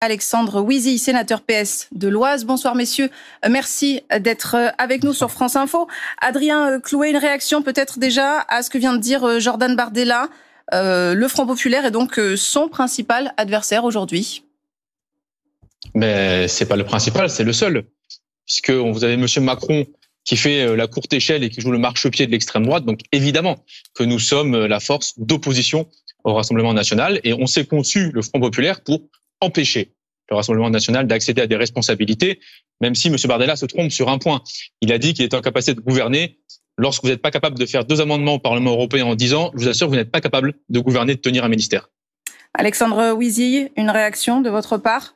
Alexandre Wizy, sénateur PS de l'Oise. Bonsoir messieurs, merci d'être avec nous sur France Info. Adrien Clouet, une réaction peut-être déjà à ce que vient de dire Jordan Bardella. Le Front Populaire est donc son principal adversaire aujourd'hui. Mais c'est pas le principal, c'est le seul. Puisque vous avez monsieur Macron qui fait la courte échelle et qui joue le marchepied de l'extrême droite. Donc évidemment que nous sommes la force d'opposition au Rassemblement national et on s'est conçu, le Front Populaire, pour empêcher le Rassemblement national d'accéder à des responsabilités, même si M. Bardella se trompe sur un point. Il a dit qu'il était en capacité de gouverner. Lorsque vous n'êtes pas capable de faire 2 amendements au Parlement européen en 10 ans, je vous assure que vous n'êtes pas capable de gouverner, de tenir un ministère. Alexandre Wizy, une réaction de votre part ?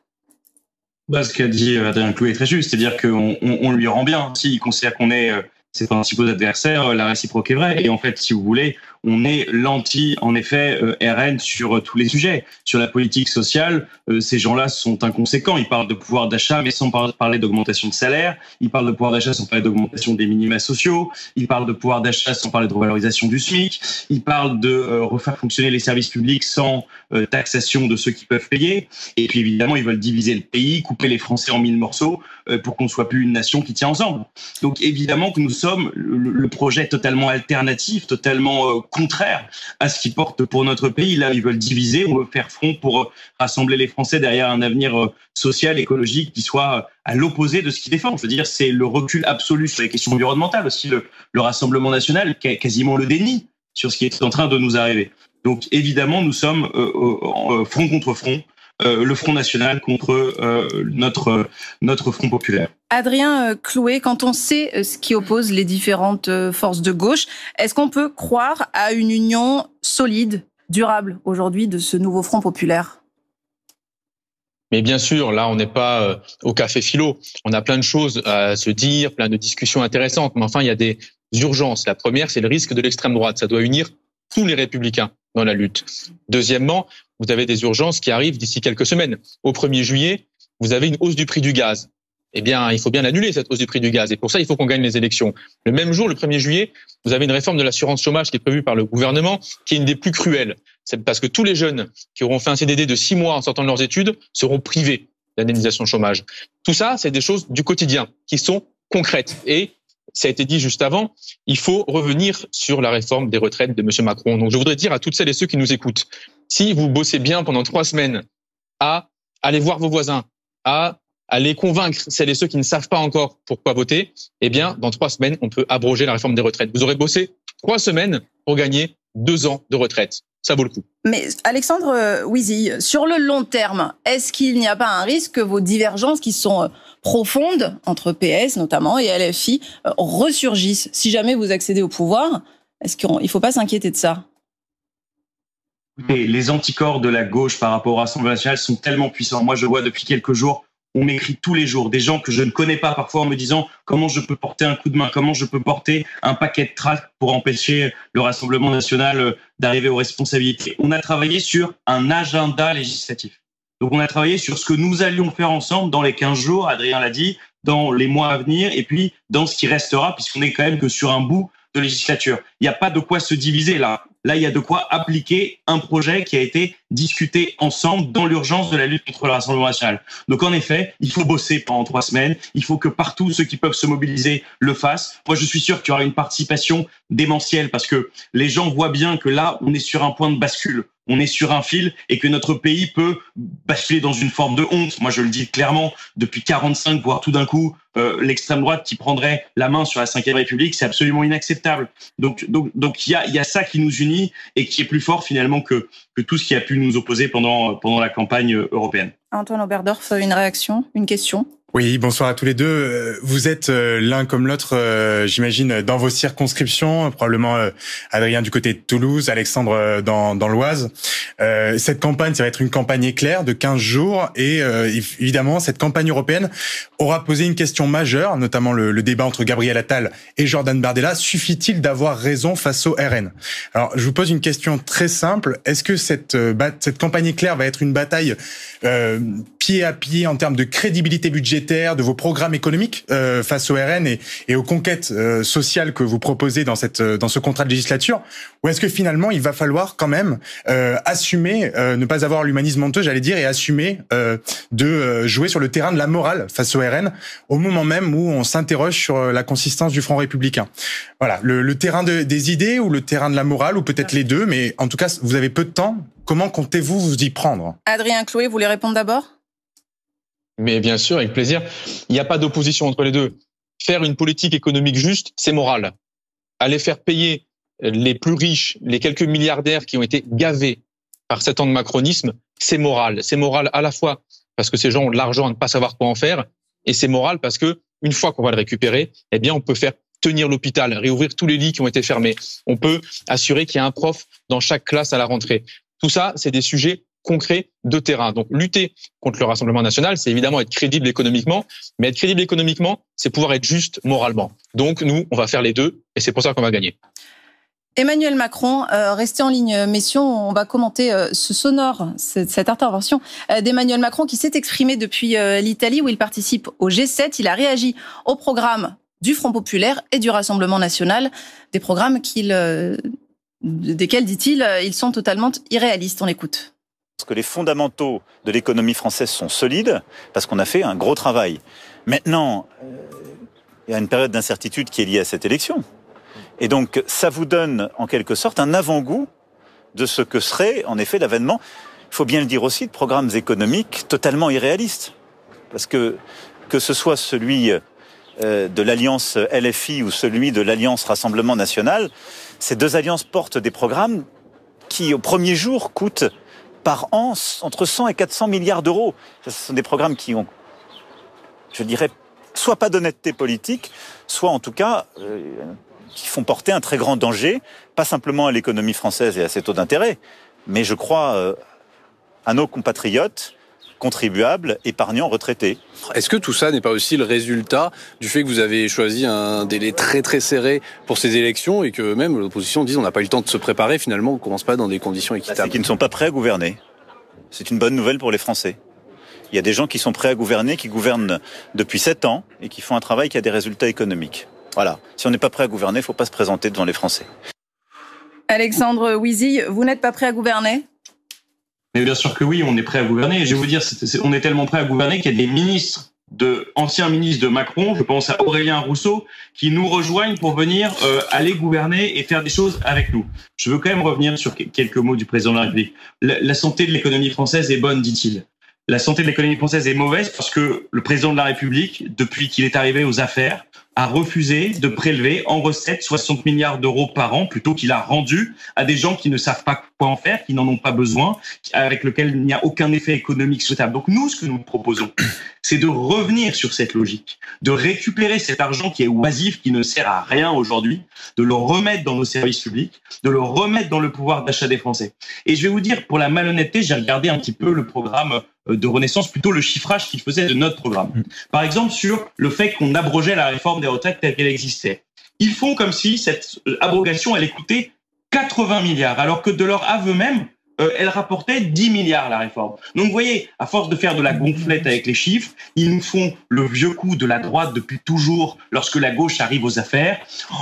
Ce qu'a dit Adrien Clouet est très juste, c'est-à-dire qu'on lui rend bien. S'il considère qu'on est ses principaux adversaires, la réciproque est vraie. Et en fait, si vous voulez, on est l'anti, en effet, RN sur tous les sujets. Sur la politique sociale, ces gens-là sont inconséquents. Ils parlent de pouvoir d'achat, mais sans parler d'augmentation de salaire. Ils parlent de pouvoir d'achat sans parler d'augmentation des minima sociaux. Ils parlent de pouvoir d'achat sans parler de revalorisation du SMIC. Ils parlent de refaire fonctionner les services publics sans taxation de ceux qui peuvent payer. Et puis, évidemment, ils veulent diviser le pays, couper les Français en 1000 morceaux pour qu'on ne soit plus une nation qui tient ensemble. Donc, évidemment que nous sommes le projet totalement alternatif, totalement contraire à ce qu'ils portent pour notre pays. Là, ils veulent diviser, on veut faire front pour rassembler les Français derrière un avenir social, écologique qui soit à l'opposé de ce qu'ils défendent. Je veux dire, c'est le recul absolu sur les questions environnementales, aussi le Rassemblement national, quasiment le déni sur ce qui est en train de nous arriver. Donc, évidemment, nous sommes front contre front, le Front national contre notre Front populaire. Adrien Clouet, quand on sait ce qui oppose les différentes forces de gauche, est-ce qu'on peut croire à une union solide, durable aujourd'hui de ce nouveau Front populaire ? Mais bien sûr, là, on n'est pas au café philo. On a plein de choses à se dire, plein de discussions intéressantes. Mais enfin, il y a des urgences. La première, c'est le risque de l'extrême droite. Ça doit unir tous les républicains dans la lutte. Deuxièmement, vous avez des urgences qui arrivent d'ici quelques semaines. Au 1er juillet, vous avez une hausse du prix du gaz. Eh bien, il faut bien l'annuler, cette hausse du prix du gaz. Et pour ça, il faut qu'on gagne les élections. Le même jour, le 1er juillet, vous avez une réforme de l'assurance chômage qui est prévue par le gouvernement, qui est une des plus cruelles. C'est parce que tous les jeunes qui auront fait un CDD de 6 mois en sortant de leurs études seront privés d'indemnisation chômage. Tout ça, c'est des choses du quotidien qui sont concrètes. Et ça a été dit juste avant, il faut revenir sur la réforme des retraites de M. Macron. Donc, je voudrais dire à toutes celles et ceux qui nous écoutent, si vous bossez bien pendant 3 semaines à aller voir vos voisins, à aller convaincre celles et ceux qui ne savent pas encore pourquoi voter, eh bien, dans 3 semaines, on peut abroger la réforme des retraites. Vous aurez bossé 3 semaines pour gagner 2 ans de retraite. Ça vaut le coup. Mais Alexandre Wizy, sur le long terme, est-ce qu'il n'y a pas un risque que vos divergences qui sont profondes, entre PS notamment et LFI, ressurgissent si jamais vous accédez au pouvoir ? Est-ce qu'il ne faut pas s'inquiéter de ça ? Et les anticorps de la gauche par rapport au Rassemblement national sont tellement puissants. Moi, je vois depuis quelques jours, on m'écrit tous les jours des gens que je ne connais pas parfois en me disant comment je peux porter un coup de main, comment je peux porter un paquet de tracts pour empêcher le Rassemblement national d'arriver aux responsabilités. On a travaillé sur un agenda législatif. Donc on a travaillé sur ce que nous allions faire ensemble dans les 15 jours, Adrien l'a dit, dans les mois à venir et puis dans ce qui restera puisqu'on est quand même que sur un bout de législature. Il n'y a pas de quoi se diviser là. Là, il y a de quoi appliquer un projet qui a été discuté ensemble dans l'urgence de la lutte contre le Rassemblement national. Donc, en effet, il faut bosser pendant 3 semaines. Il faut que partout, ceux qui peuvent se mobiliser le fassent. Moi, je suis sûr qu'il y aura une participation démentielle parce que les gens voient bien que là, on est sur un point de bascule. On est sur un fil et que notre pays peut basculer dans une forme de honte. Moi, je le dis clairement, depuis 45, voire tout d'un coup, l'extrême droite qui prendrait la main sur la Ve République, c'est absolument inacceptable. Donc, il y a ça qui nous unit et qui est plus fort finalement que tout ce qui a pu nous opposer pendant la campagne européenne. Antoine Oberdorf, une réaction, une question ? Oui, bonsoir à tous les deux. Vous êtes l'un comme l'autre, j'imagine, dans vos circonscriptions, probablement Adrien du côté de Toulouse, Alexandre dans l'Oise. Cette campagne, ça va être une campagne éclair de 15 jours et évidemment, cette campagne européenne aura posé une question majeure, notamment le débat entre Gabriel Attal et Jordan Bardella. Suffit-il d'avoir raison face au RN ? Alors, je vous pose une question très simple. Est-ce que cette campagne éclair va être une bataille pied à pied en termes de crédibilité budgétaire de vos programmes économiques face au RN et aux conquêtes sociales que vous proposez dans ce contrat de législature, ou est-ce que finalement il va falloir quand même assumer, ne pas avoir l'humanisme honteux, j'allais dire, et assumer de jouer sur le terrain de la morale face au RN au moment même où on s'interroge sur la consistance du Front républicain. Voilà, le terrain des idées ou le terrain de la morale, ou peut-être les deux, mais en tout cas, vous avez peu de temps. Comment comptez-vous vous y prendre? Adrien Chloé, vous voulez répondre d'abord? Mais bien sûr, avec plaisir. Il n'y a pas d'opposition entre les deux. Faire une politique économique juste, c'est moral. Aller faire payer les plus riches, les quelques milliardaires qui ont été gavés par 7 ans de macronisme, c'est moral. C'est moral à la fois parce que ces gens ont de l'argent à ne pas savoir quoi en faire, et c'est moral parce que une fois qu'on va le récupérer, eh bien, on peut faire tenir l'hôpital, réouvrir tous les lits qui ont été fermés. On peut assurer qu'il y a un prof dans chaque classe à la rentrée. Tout ça, c'est des sujets concrets de terrain. Donc, lutter contre le Rassemblement national, c'est évidemment être crédible économiquement, mais être crédible économiquement, c'est pouvoir être juste moralement. Donc, nous, on va faire les deux, et c'est pour ça qu'on va gagner. Emmanuel Macron, restez en ligne, messieurs, on va commenter ce sonore, cette intervention d'Emmanuel Macron qui s'est exprimé depuis l'Italie où il participe au G7. Il a réagi au programme du Front populaire et du Rassemblement national, des programmes desquels, dit-il, ils sont totalement irréalistes. On l'écoute. Parce que les fondamentaux de l'économie française sont solides, parce qu'on a fait un gros travail. Maintenant, il y a une période d'incertitude qui est liée à cette élection. Et donc, ça vous donne, en quelque sorte, un avant-goût de ce que serait, en effet, l'avènement, il faut bien le dire aussi, de programmes économiques totalement irréalistes. Parce que ce soit celui de l'alliance LFI ou celui de l'alliance Rassemblement National, ces deux alliances portent des programmes qui, au premier jour, coûtent par an entre 100 et 400 milliards d'euros. Ce sont des programmes qui ont, je dirais, soit pas d'honnêteté politique, soit en tout cas qui font porter un très grand danger, pas simplement à l'économie française et à ses taux d'intérêt, mais je crois à nos compatriotes, contribuables, épargnants, retraités. Est-ce que tout ça n'est pas aussi le résultat du fait que vous avez choisi un délai très très serré pour ces élections et que même l'opposition dit on n'a pas eu le temps de se préparer, finalement on ne commence pas dans des conditions équitables? C'est qu'ils ne sont pas prêts à gouverner. C'est une bonne nouvelle pour les Français. Il y a des gens qui sont prêts à gouverner, qui gouvernent depuis 7 ans et qui font un travail qui a des résultats économiques. Voilà. Si on n'est pas prêt à gouverner, il ne faut pas se présenter devant les Français. Alexandre Wizy, vous n'êtes pas prêt à gouverner? Mais bien sûr que oui, on est prêt à gouverner. Et je vais vous dire, on est tellement prêt à gouverner qu'il y a des ministres, anciens ministres de Macron, je pense à Aurélien Rousseau, qui nous rejoignent pour venir aller gouverner et faire des choses avec nous. Je veux quand même revenir sur quelques mots du président de la République. La santé de l'économie française est bonne, dit-il. La santé de l'économie française est mauvaise parce que le président de la République, depuis qu'il est arrivé aux affaires, a refusé de prélever en recettes 60 milliards d'euros par an, plutôt qu'il a rendu à des gens qui ne savent pas quoi en faire, qui n'en ont pas besoin, avec lesquels il n'y a aucun effet économique souhaitable. Donc nous, ce que nous proposons, c'est de revenir sur cette logique, de récupérer cet argent qui est oisif, qui ne sert à rien aujourd'hui, de le remettre dans nos services publics, de le remettre dans le pouvoir d'achat des Français. Et je vais vous dire, pour la malhonnêteté, j'ai regardé un petit peu le programme de Renaissance, plutôt le chiffrage qu'il faisait de notre programme. Par exemple, sur le fait qu'on abrogeait la réforme des retraites telle qu'elle existait. Ils font comme si cette abrogation allait coûter 80 milliards, alors que de leur aveu même, elle rapportait 10 milliards la réforme. Donc vous voyez, à force de faire de la gonflette avec les chiffres, ils nous font le vieux coup de la droite depuis toujours, lorsque la gauche arrive aux affaires.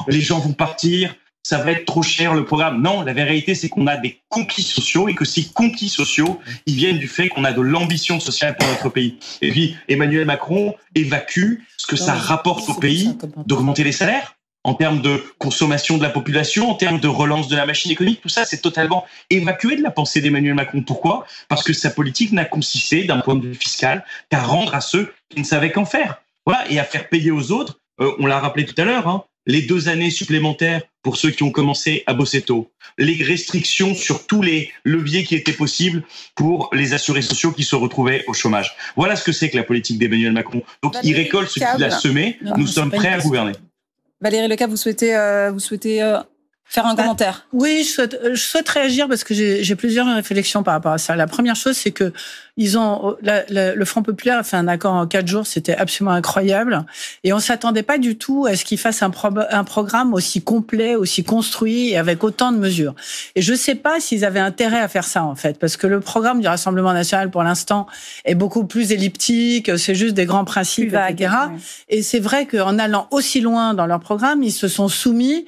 Les gens vont partir, ça va être trop cher le programme. Non, la vérité, c'est qu'on a des conquis sociaux et que ces conquis sociaux, ils viennent du fait qu'on a de l'ambition sociale pour notre pays. Et puis, Emmanuel Macron évacue ce que ça rapporte au pays d'augmenter les salaires en termes de consommation de la population, en termes de relance de la machine économique. Tout ça, c'est totalement évacué de la pensée d'Emmanuel Macron. Pourquoi ? Parce que sa politique n'a consisté, d'un point de vue fiscal, qu'à rendre à ceux qui ne savaient qu'en faire. Voilà, et à faire payer aux autres, on l'a rappelé tout à l'heure, hein, les 2 années supplémentaires pour ceux qui ont commencé à bosser tôt, les restrictions sur tous les leviers qui étaient possibles pour les assurés sociaux qui se retrouvaient au chômage. Voilà ce que c'est que la politique d'Emmanuel Macron. Donc il récolte ce qu'il a semé, nous sommes prêts à gouverner. Valérie Lecap, vous souhaitez faire un commentaire. Oui, je souhaite réagir parce que j'ai plusieurs réflexions par rapport à ça. La première chose, c'est que le Front populaire a fait un accord en 4 jours, c'était absolument incroyable. Et on s'attendait pas du tout à ce qu'ils fassent un programme aussi complet, aussi construit et avec autant de mesures. Et je sais pas s'ils avaient intérêt à faire ça, en fait, parce que le programme du Rassemblement national, pour l'instant, est beaucoup plus elliptique, c'est juste des grands principes, etc. Ouais. Et c'est vrai qu'en allant aussi loin dans leur programme, ils se sont soumis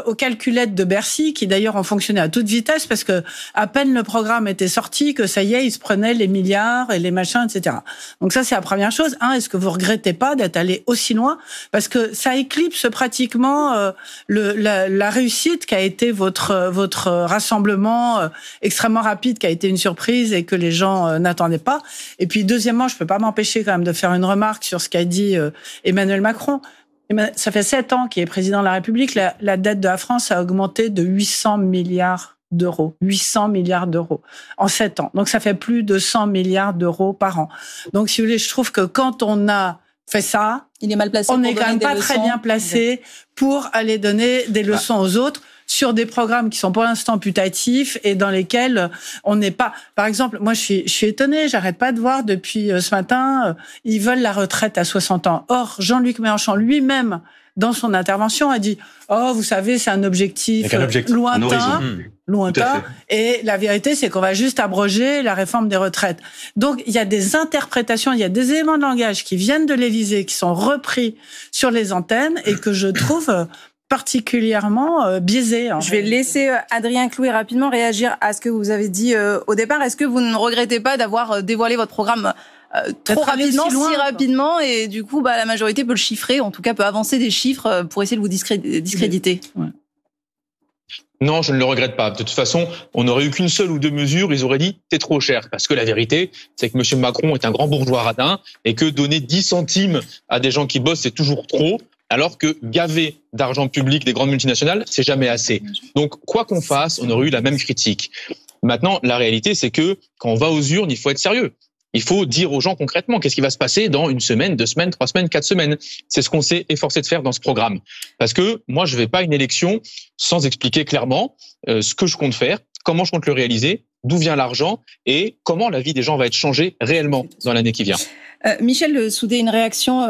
aux calculettes de Bercy, qui d'ailleurs ont fonctionné à toute vitesse, parce que à peine le programme était sorti, que ça y est, ils se prenaient les milliards et les machins, etc. Donc ça, c'est la première chose. Est-ce que vous regrettez pas d'être allé aussi loin? Parce que ça éclipse pratiquement la réussite qu'a été votre rassemblement extrêmement rapide, qui a été une surprise et que les gens n'attendaient pas. Et puis deuxièmement, je peux pas m'empêcher quand même de faire une remarque sur ce qu'a dit Emmanuel Macron. Ça fait 7 ans qu'il est président de la République. La dette de la France a augmenté de 800 milliards d'euros. 800 milliards d'euros en 7 ans. Donc, ça fait plus de 100 milliards d'euros par an. Donc, si vous voulez, je trouve que quand on a fait ça, il est mal placé. On n'est quand même pas très bien placé pour aller donner des leçons aux autres sur des programmes qui sont pour l'instant putatifs et dans lesquels on n'est pas... Par exemple, moi, je suis étonnée, j'arrête pas de voir depuis ce matin, ils veulent la retraite à 60 ans. Or, Jean-Luc Mélenchon lui-même, dans son intervention, a dit « Oh, vous savez, c'est un objectif lointain. Et la vérité, c'est qu'on va juste abroger la réforme des retraites. » Donc, il y a des interprétations, il y a des éléments de langage qui viennent de l'Élysée, qui sont repris sur les antennes et que je trouve particulièrement biaisé. Je vais laisser Adrien Clouet rapidement réagir à ce que vous avez dit au départ. Est-ce que vous ne regrettez pas d'avoir dévoilé votre programme trop rapidement, si rapidement, et du coup, la majorité peut le chiffrer, en tout cas peut avancer des chiffres pour essayer de vous discréditer? Ouais. Non, je ne le regrette pas. De toute façon, on n'aurait eu qu'une seule ou 2 mesures, ils auraient dit c'est trop cher. Parce que la vérité, c'est que M. Macron est un grand bourgeois radin et que donner 10 centimes à des gens qui bossent, c'est toujours trop. Alors que gaver d'argent public des grandes multinationales, c'est jamais assez. Donc, quoi qu'on fasse, on aurait eu la même critique. Maintenant, la réalité, c'est que quand on va aux urnes, il faut être sérieux. Il faut dire aux gens concrètement qu'est-ce qui va se passer dans 1 semaine, 2 semaines, 3 semaines, 4 semaines. C'est ce qu'on s'est efforcé de faire dans ce programme. Parce que moi, je vais pas à une élection sans expliquer clairement ce que je compte faire, comment je compte le réaliser, d'où vient l'argent et comment la vie des gens va être changée réellement dans l'année qui vient. Michel Soudé, une réaction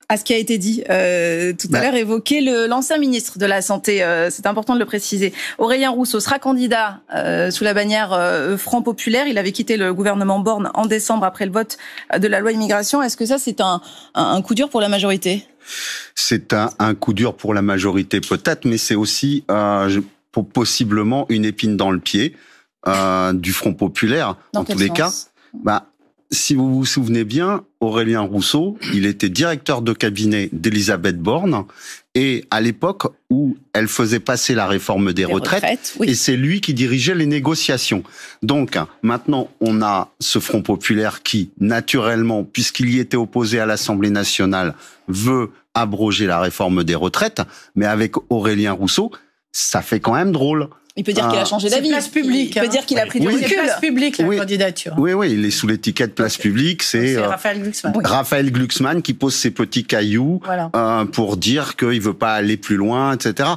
à ce qui a été dit tout à l'heure, évoqué l'ancien ministre de la Santé, c'est important de le préciser. Aurélien Rousseau sera candidat sous la bannière Front Populaire. Il avait quitté le gouvernement Borne en décembre après le vote de la loi immigration. Est-ce que ça, c'est un coup dur pour la majorité? C'est un coup dur pour la majorité peut-être, mais c'est aussi possiblement une épine dans le pied du Front Populaire. Dans tous les cas, si vous vous souvenez bien, Aurélien Rousseau, il était directeur de cabinet d'Elisabeth Borne, et à l'époque où elle faisait passer la réforme des retraites, oui. Et c'est lui qui dirigeait les négociations. Donc maintenant, on a ce Front Populaire qui, naturellement, puisqu'il y était opposé à l'Assemblée nationale, veut abroger la réforme des retraites, mais avec Aurélien Rousseau, ça fait quand même drôle. Il peut dire qu'il a changé d'avis. Place publique. Il peut dire qu'il a pris du recul. C'est place publique, la candidature. Oui, il est sous l'étiquette place publique. C'est Raphaël Glucksmann. Raphaël Glucksmann qui pose ses petits cailloux pour dire qu'il veut pas aller plus loin, etc.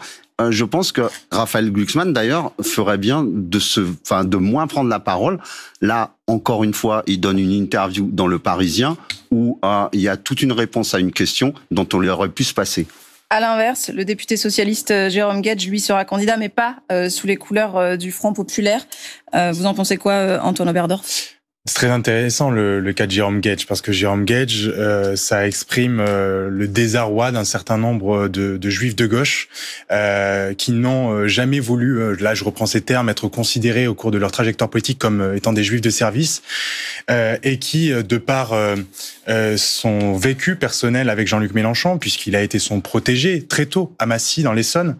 Je pense que Raphaël Glucksmann, d'ailleurs, ferait bien de moins prendre la parole. Là, encore une fois, il donne une interview dans Le Parisien où il y a toute une réponse à une question dont on lui aurait pu se passer. À l'inverse, le député socialiste Jérôme Guedj, lui, sera candidat, mais pas sous les couleurs du Front Populaire. Vous en pensez quoi, Antoine Oberdorf ? C'est très intéressant le cas de Jérôme Guedj, parce que Jérôme Guedj, ça exprime le désarroi d'un certain nombre de juifs de gauche qui n'ont jamais voulu, là je reprends ces termes, être considérés au cours de leur trajectoire politique comme étant des juifs de service, et qui, de par son vécu personnel avec Jean-Luc Mélenchon, puisqu'il a été son protégé très tôt à Massy dans l'Essonne,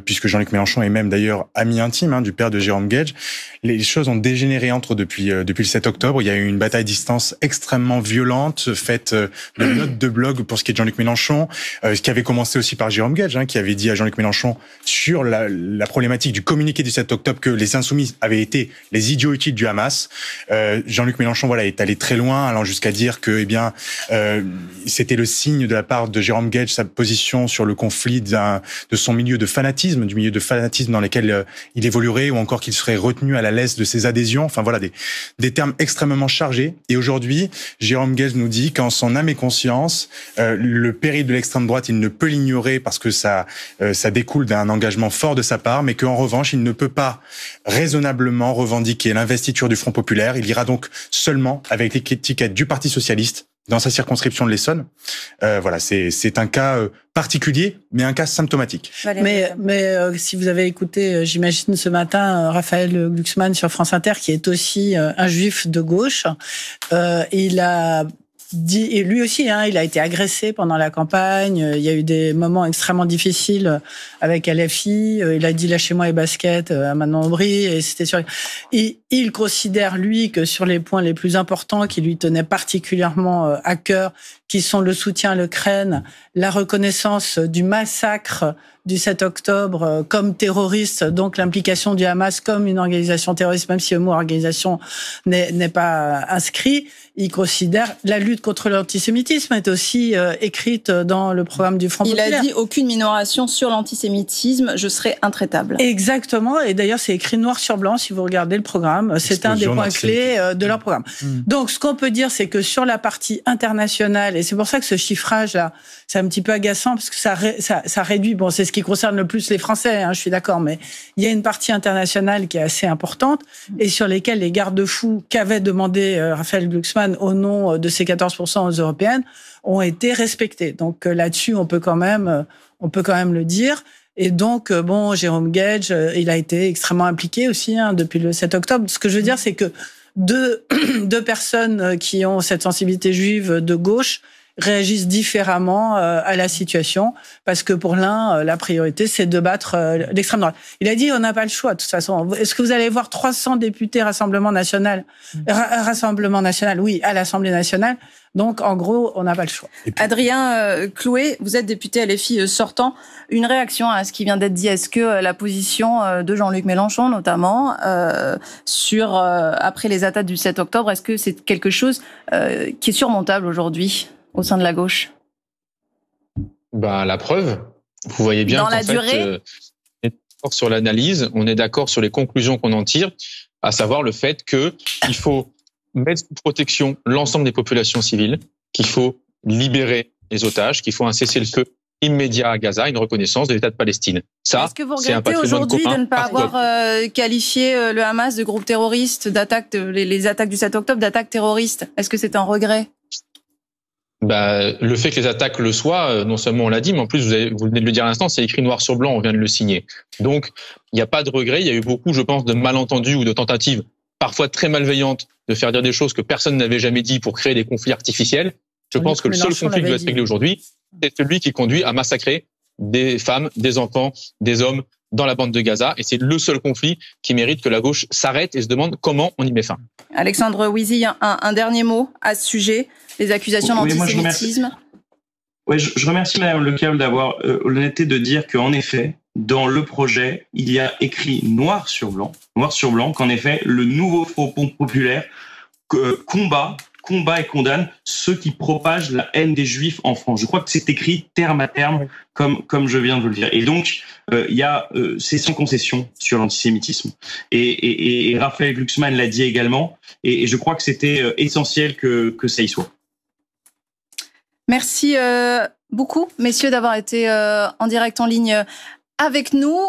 puisque Jean-Luc Mélenchon est même d'ailleurs ami intime du père de Jérôme Guedj, les choses ont dégénéré entre eux depuis depuis le 7 octobre. Il y a eu une bataille à distance extrêmement violente, faite de notes de blog pour ce qui est de Jean-Luc Mélenchon, ce qui avait commencé aussi par Jérôme Gage, qui avait dit à Jean-Luc Mélenchon sur la problématique du communiqué du 7 octobre que les Insoumis avaient été les idiots utiles du Hamas. Jean-Luc Mélenchon, est allé très loin, allant jusqu'à dire que, c'était le signe de la part de Jérôme Gage, sa position sur le conflit de son milieu de fanatisme, du milieu de fanatisme dans lequel il évoluerait, ou encore qu'il serait retenu à la laisse de ses adhésions. Enfin voilà, des termes extrêmement chargés. Et aujourd'hui, Jérôme Gage nous dit qu'en son âme et conscience, le péril de l'extrême droite, il ne peut l'ignorer parce que ça découle d'un engagement fort de sa part, mais qu'en revanche, il ne peut pas raisonnablement revendiquer l'investiture du Front populaire. Il ira donc seulement avec l'étiquette du Parti socialiste dans sa circonscription de l'Essonne. C'est un cas particulier, mais un cas symptomatique. Mais si vous avez écouté, j'imagine ce matin, Raphaël Glucksmann sur France Inter, qui est aussi un juif de gauche, il a dit, et lui aussi, il a été agressé pendant la campagne. Il y a eu des moments extrêmement difficiles avec LFI. Il a dit lâchez-moi les baskets à Manon Aubry, et c'était sûr. Il considère lui que sur les points les plus importants qui lui tenaient particulièrement à cœur, qui sont le soutien à l'Ukraine, la reconnaissance du massacre du 7 octobre comme terroriste, donc l'implication du Hamas comme une organisation terroriste, même si le mot organisation n'est pas inscrit. Il considère la lutte contre l'antisémitisme est aussi écrite dans le programme du Front populaire. Il a dit aucune minoration sur l'antisémitisme, je serai intraitable. Exactement, et d'ailleurs c'est écrit noir sur blanc si vous regardez le programme, c'est un des points clés de leur programme. Donc ce qu'on peut dire, c'est que sur la partie internationale, et c'est pour ça que ce chiffrage-là, c'est un petit peu agaçant, parce que ça réduit, bon c'est ce qui concerne le plus les Français, je suis d'accord, mais il y a une partie internationale qui est assez importante, et sur lesquelles les garde-fous qu'avait demandé Raphaël Glucksmann au nom de ces 14% aux européennes ont été respectés. Donc là-dessus, on peut quand même le dire. Et donc, Jérôme Gage, il a été extrêmement impliqué aussi depuis le 7 octobre. Ce que je veux dire, c'est que deux personnes qui ont cette sensibilité juive de gauche réagissent différemment à la situation, parce que pour l'un, la priorité, c'est de battre l'extrême droite. Il a dit, on n'a pas le choix, de toute façon. Est-ce que vous allez voir 300 députés Rassemblement National, oui, à l'Assemblée nationale? Donc, en gros, on n'a pas le choix. Adrien Clouet, vous êtes député LFI sortant. Une réaction à ce qui vient d'être dit. Est-ce que la position de Jean-Luc Mélenchon, notamment, après les attaques du 7 octobre, est-ce que c'est quelque chose qui est surmontable aujourd'hui au sein de la gauche? La preuve, vous voyez bien on est d'accord sur l'analyse, on est d'accord sur les conclusions qu'on en tire, à savoir le fait qu'il faut mettre sous protection l'ensemble des populations civiles, qu'il faut libérer les otages, qu'il faut un cessez-le-feu immédiat à Gaza, une reconnaissance de l'État de Palestine. Ça, est-ce que vous regrettez aujourd'hui de ne pas avoir qualifié le Hamas de groupe terroriste, les attaques du 7 octobre d'attaques terroristes? Est-ce que c'est un regret? Le fait que les attaques le soient, non seulement on l'a dit, mais en plus vous venez de le dire à l'instant, c'est écrit noir sur blanc, on vient de le signer. Donc il n'y a pas de regret, il y a eu beaucoup, je pense, de malentendus ou de tentatives parfois très malveillantes de faire dire des choses que personne n'avait jamais dit pour créer des conflits artificiels. Je pense que le seul conflit qui doit être réglé aujourd'hui, c'est celui qui conduit à massacrer des femmes, des enfants, des hommes dans la bande de Gaza, et c'est le seul conflit qui mérite que la gauche s'arrête et se demande comment on y met fin. Alexandre Wizy, un dernier mot à ce sujet, les accusations d'antisémitisme. Je remercie Madame Lecable d'avoir l'honnêteté de dire qu'en effet, dans le projet, il y a écrit noir sur blanc, qu'en effet, le nouveau Front populaire combat et condamne ceux qui propagent la haine des Juifs en France. Je crois que c'est écrit terme à terme, comme je viens de vous le dire. Et donc, c'est sans concession sur l'antisémitisme. Et Raphaël Glucksmann l'a dit également. Et je crois que c'était essentiel que ça y soit. Merci beaucoup, messieurs, d'avoir été en direct en ligne avec nous.